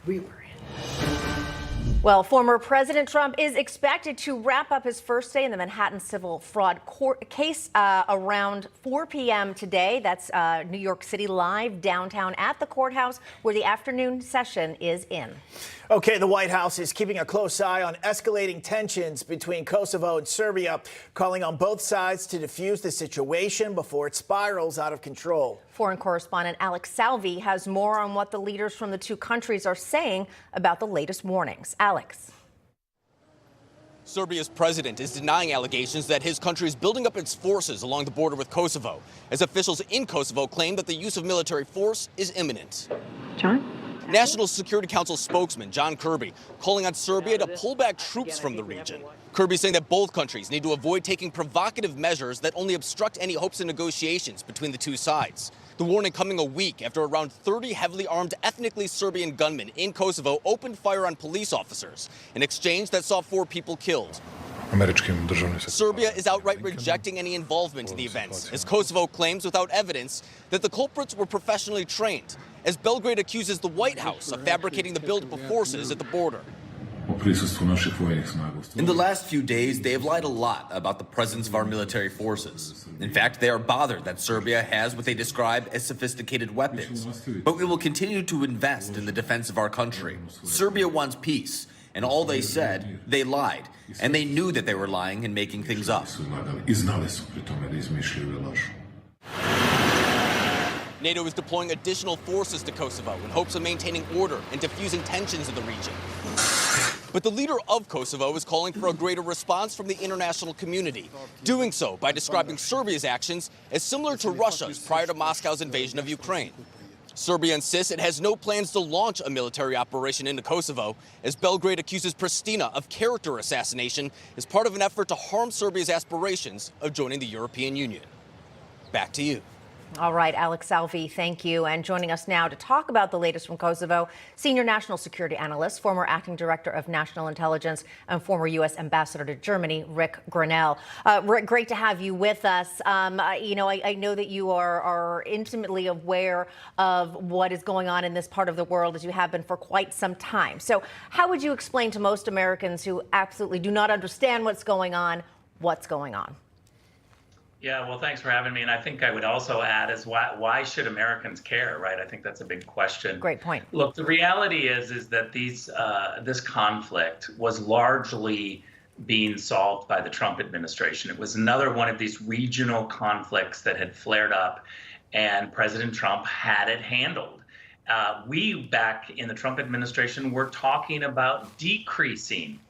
we were in. Well, former President Trump is expected to wrap up his first day in the Manhattan civil fraud court case around 4 p.m. today. That's New York City live downtown at the courthouse where the afternoon session is in. Okay, the White House is keeping a close eye on escalating tensions between Kosovo and Serbia, calling on both sides to defuse the situation before it spirals out of control. Foreign correspondent Alex Salvi has more on what the leaders from the two countries are saying about the latest warnings. Alex. Serbia's president is denying allegations that his country is building up its forces along the border with Kosovo, as officials in Kosovo claim that the use of military force is imminent. John? National Security Council spokesman John Kirby calling on Serbia to pull back troops from the region. Kirby saying that both countries need to avoid taking provocative measures that only obstruct any hopes of negotiations between the two sides. The warning coming a week after around 30 heavily armed ethnically Serbian gunmen in Kosovo opened fire on police officers, an exchange that saw 4 people killed. Serbia is outright rejecting any involvement in the events, as Kosovo claims without evidence that the culprits were professionally trained, as Belgrade accuses the White House of fabricating the buildup of forces at the border. In the last few days, they have lied a lot about the presence of our military forces. In fact, they are bothered that Serbia has what they describe as sophisticated weapons. But we will continue to invest in the defense of our country. Serbia wants peace, and all they said, they lied. And they knew that they were lying and making things up. NATO is deploying additional forces to Kosovo in hopes of maintaining order and diffusing tensions in the region. But the leader of Kosovo is calling for a greater response from the international community, doing so by describing Serbia's actions as similar to Russia's prior to Moscow's invasion of Ukraine. Serbia insists it has no plans to launch a military operation into Kosovo, as Belgrade accuses Pristina of character assassination as part of an effort to harm Serbia's aspirations of joining the European Union. Back to you. All right, Alex Salvi, thank you. And joining us now to talk about the latest from Kosovo, senior national security analyst, former acting director of national intelligence, and former U.S. ambassador to Germany, Ric Grenell. Ric, great to have you with us. I know that you are intimately aware of what is going on in this part of the world, as you have been for quite some time. So how would you explain to most Americans who absolutely do not understand what's going on? Yeah, well, thanks for having me. And I think I would also add is why should Americans care, right? I think that's a big question. Great point. Look, the reality is that this conflict was largely being solved by the Trump administration. It was another one of these regional conflicts that had flared up, and President Trump had it handled. We, back in the Trump administration, were talking about decreasing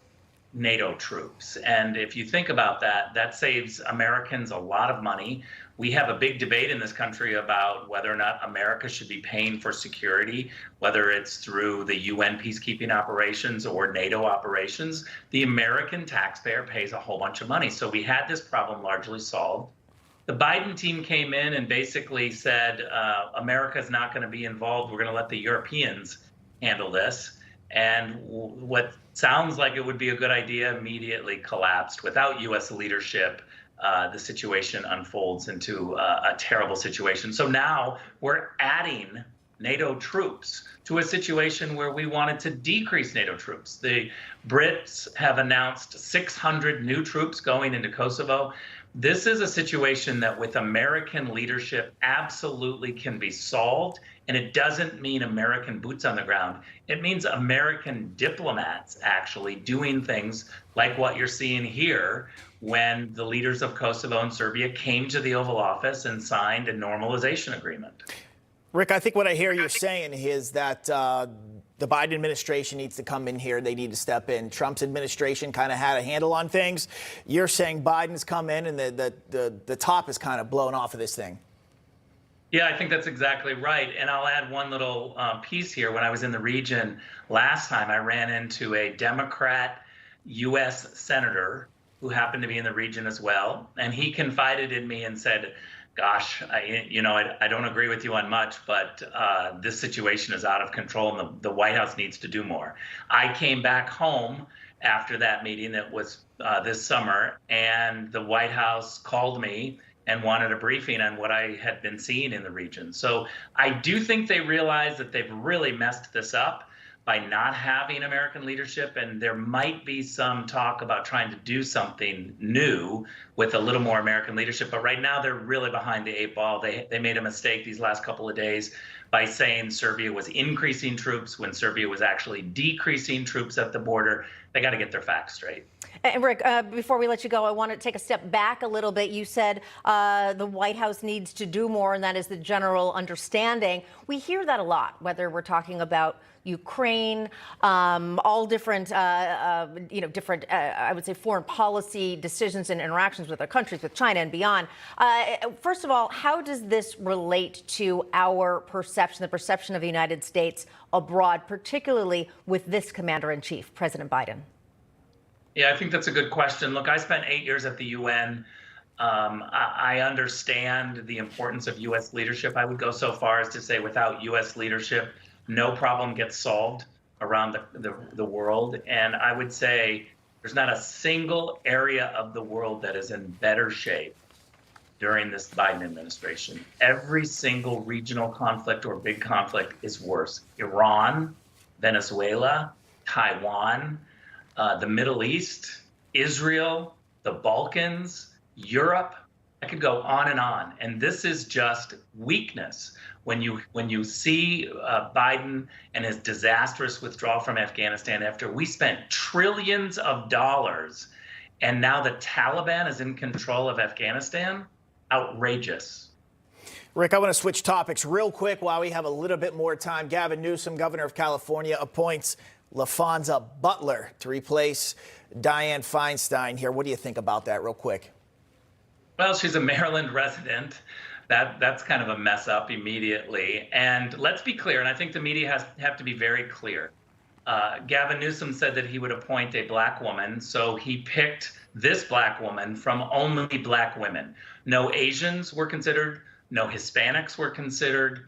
NATO troops. And if you think about that, that saves Americans a lot of money. We have a big debate in this country about whether or not America should be paying for security, whether it's through the UN peacekeeping operations or NATO operations. The American taxpayer pays a whole bunch of money. So we had this problem largely solved. The Biden team came in and basically said, America's not going to be involved. We're going to let the Europeans handle this. And what sounds like it would be a good idea immediately collapsed. Without U.S. leadership, the situation unfolds into a terrible situation. So now we're adding NATO troops to a situation where we wanted to decrease NATO troops. The Brits have announced 600 new troops going into Kosovo. This is a situation that with American leadership absolutely can be solved. And it doesn't mean American boots on the ground. It means American diplomats actually doing things like what you're seeing here when the leaders of Kosovo and Serbia came to the Oval Office and signed a normalization agreement. Ric, I think what I hear you saying is that the Biden administration needs to come in here. They need to step in. Trump's administration kind of had a handle on things. You're saying Biden's come in and the top is kind of blown off of this thing. Yeah, I think that's exactly right. And I'll add one little piece here. When I was in the region last time, I ran into a Democrat U.S. senator who happened to be in the region as well. And he confided in me and said, gosh, I don't agree with you on much, but this situation is out of control and the White House needs to do more. I came back home after that meeting that was this summer, and the White House called me and wanted a briefing on what I had been seeing in the region. So I do think they realize that they've really messed this up, by not having American leadership, and there might be some talk about trying to do something new with a little more American leadership. But right now, they're really behind the 8 ball. They made a mistake these last couple of days by saying Serbia was increasing troops when Serbia was actually decreasing troops at the border. They got to get their facts straight. And Rick, before we let you go, I want to take a step back a little bit. You said the White House needs to do more, and that is the general understanding. We hear that a lot, whether we're talking about Ukraine, all different, different, I would say, foreign policy decisions and interactions with other countries, with China and beyond. First of all, how does this relate to our perception, the perception of the United States abroad, particularly with this commander-in-chief, President Biden? Yeah, I think that's a good question. Look, I spent 8 years at the UN. I understand the importance of U.S. leadership. I would go so far as to say without U.S. leadership, no problem gets solved around the world. And I would say there's not a single area of the world that is in better shape during this Biden administration. Every single regional conflict or big conflict is worse. Iran, Venezuela, Taiwan, the Middle East, Israel, the Balkans, Europe. I could go on and on. And this is just weakness. When you see Biden and his disastrous withdrawal from Afghanistan after we spent trillions of dollars and now the Taliban is in control of Afghanistan, outrageous. Rick, I want to switch topics real quick while we have a little bit more time. Gavin Newsom, governor of California, appoints Laphonza Butler to replace Dianne Feinstein here. What do you think about that real quick? Well, she's a Maryland resident. That's kind of a mess up immediately. And let's be clear, and I think the media have to be very clear. Gavin Newsom said that he would appoint a black woman, so he picked this black woman from only black women. No Asians were considered, no Hispanics were considered,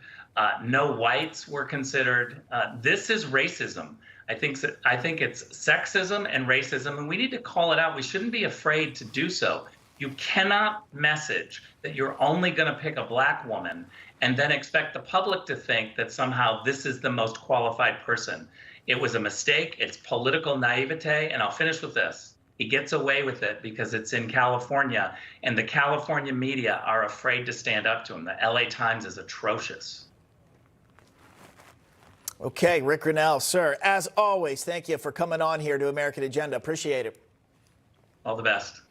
no whites were considered. This is racism. I think it's sexism and racism, and we need to call it out. We shouldn't be afraid to do so. You cannot message that you're only going to pick a black woman and then expect the public to think that somehow this is the most qualified person. It was a mistake. It's political naivete. And I'll finish with this. He gets away with it because it's in California, and the California media are afraid to stand up to him. The LA Times is atrocious. Okay, Ric Grenell, sir, as always, thank you for coming on here to American Agenda. Appreciate it. All the best.